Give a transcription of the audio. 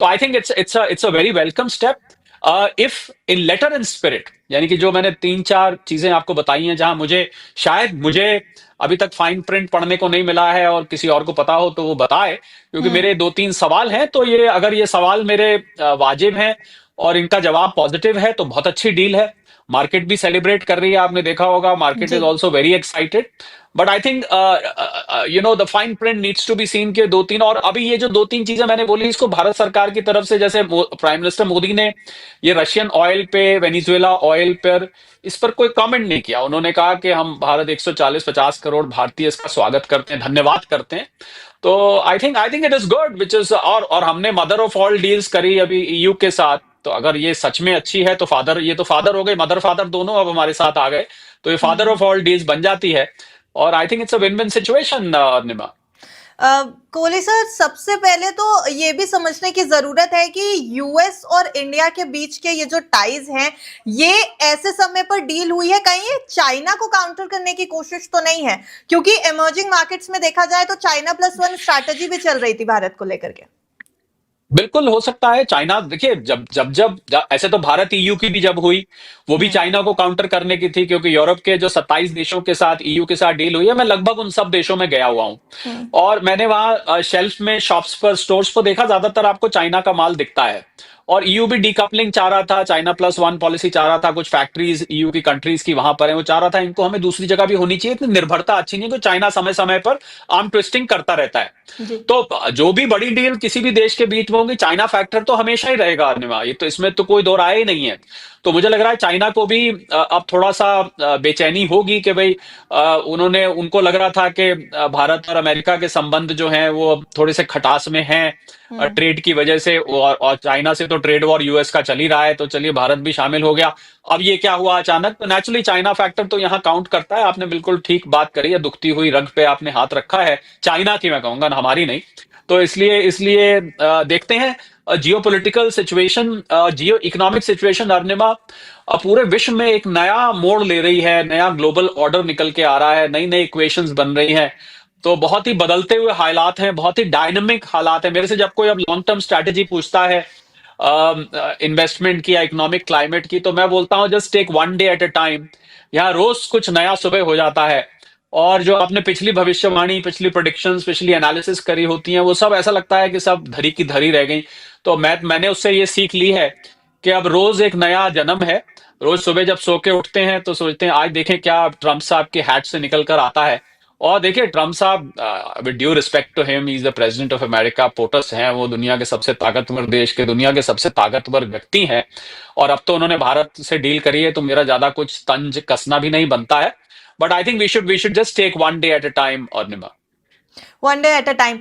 तो I think it's a very welcome step if in letter in spirit, यानी कि जो मैंने तीन चार चीजें आपको बताई हैं, जहां मुझे अभी तक फाइन प्रिंट पढ़ने को नहीं मिला है, और किसी और को पता हो तो वो बताए, क्योंकि हम्म। मेरे दो तीन सवाल हैं। तो ये अगर ये सवाल मेरे वाजिब हैं और इनका जवाब पॉजिटिव है तो बहुत अच्छी डील है। मार्केट भी सेलिब्रेट कर रही है, आपने देखा होगा, मार्केट जी। Is also very excited. But I think the fine print needs to be seen के दो तीन, और अभी ये जो दो तीन चीजें मैंने बोली, इसको भारत सरकार की तरफ से, जैसे प्राइम मिनिस्टर मोदी ने ये रशियन ऑयल पे, वेनिजुएला ऑयल पर, इस पर कोई कमेंट नहीं किया। उन्होंने कहा कि हम भारत 140-50 करोड़ भारतीय इसका स्वागत करते हैं, धन्यवाद करते हैं। तो I think it is good, which is, और हमने मदर ऑफ ऑल डील्स करी अभी ईयू के साथ। तो अगर ये सच में अच्छी है तो ये तो फादर हो गए, मदर फादर दोनों अब हमारे साथ आ गए, तो ये father hmm. Of all deals बन जाती है। और आई think it's a win win situation, Nima. Kohli sir, सबसे पहले तो ये भी समझने की जरूरत है कि यूएस और इंडिया के बीच के ये जो टाइज हैं, ये ऐसे समय पर डील हुई है, कहीं ये चाइना को काउंटर करने की कोशिश तो नहीं है? क्योंकि इमर्जिंग मार्केट्स में देखा जाए तो चाइना प्लस वन स्ट्रैटेजी भी चल रही थी भारत को लेकर के। बिल्कुल हो सकता है। चाइना, देखिए, ऐसे तो भारत ईयू की भी जब हुई, वो भी हम्म। चाइना को काउंटर करने की थी, क्योंकि यूरोप के जो 27 देशों के साथ ईयू के साथ डील हुई है, मैं लगभग उन सब देशों में गया हुआ हूं। हम्म। और मैंने वहां शेल्फ में, शॉप्स पर, स्टोर्स पर देखा, ज्यादातर आपको चाइना का माल दिखता है। और ईयू भी डीकपलिंग चाह रहा था, चाइना प्लस वन पॉलिसी चाह रहा था, कुछ फैक्ट्रीज ईयू की कंट्रीज की वहां पर है, वो चाह रहा था इनको हमें दूसरी जगह भी होनी चाहिए, इतनी निर्भरता अच्छी नहीं है, क्योंकि चाइना समय समय पर आर्म ट्विस्टिंग करता रहता है। जी। तो जो भी बड़ी डील किसी भी देश के बीच में होगी, चाइना फैक्टर तो हमेशा ही रहेगा, अनिमा, ये तो, इसमें तो कोई दो राय ही नहीं है। तो मुझे लग रहा है चाइना को भी अब थोड़ा सा बेचैनी होगी कि भाई, उनको लग रहा था कि भारत और अमेरिका के संबंध जो हैं वो अब थोड़े से खटास में हैं, हम्म। ट्रेड की वजह से, और चाइना से तो ट्रेड वॉर यूएस का चल ही रहा है, तो चलिए भारत भी शामिल हो गया। अब ये क्या हुआ अचानक, तो नेचुरली चाइना फैक्टर तो यहाँ काउंट करता है। आपने बिल्कुल ठीक बात करी है, दुखती हुई रग पे आपने हाथ रखा है, चाइना की मैं कहूंगा, हमारी नहीं। तो इसलिए इसलिए देखते हैं, जियो पोलिटिकल सिचुएशन, जियो इकोनॉमिक सिचुएशन, अरुणिमा, पूरे विश्व में एक नया मोड़ ले रही है, नया ग्लोबल ऑर्डर निकल के आ रहा है, नई नई इक्वेशंस बन रही हैं। तो बहुत ही बदलते हुए हालात हैं, बहुत ही डायनामिक हालात हैं। मेरे से जब कोई अब लॉन्ग टर्म स्ट्रैटेजी पूछता है इन्वेस्टमेंट की या इकोनॉमिक क्लाइमेट की, तो मैं बोलता हूँ just take one day at a time. यहाँ रोज कुछ नया सुबह हो जाता है, और जो आपने पिछली भविष्यवाणी, पिछली प्रोडिक्शंस, पिछली एनालिसिस करी होती हैं, वो सब ऐसा लगता है कि सब धरी की धरी रह गई। तो मैंने उससे ये सीख ली है कि अब रोज एक नया जन्म है। रोज सुबह जब सो के उठते हैं तो सोचते हैं आज देखें क्या ट्रम्प साहब के हैट से निकल कर आता है। और देखिए, ट्रम्प साहब, with due respect to him, is the president of America, POTUS हैं वो, दुनिया के सबसे ताकतवर देश के, दुनिया के सबसे ताकतवर व्यक्ति हैं। और अब तो उन्होंने भारत से डील करी है, तो मेरा ज्यादा कुछ तंज कसना भी नहीं बनता है। But I think we should just take one day at a time, और one day at a time.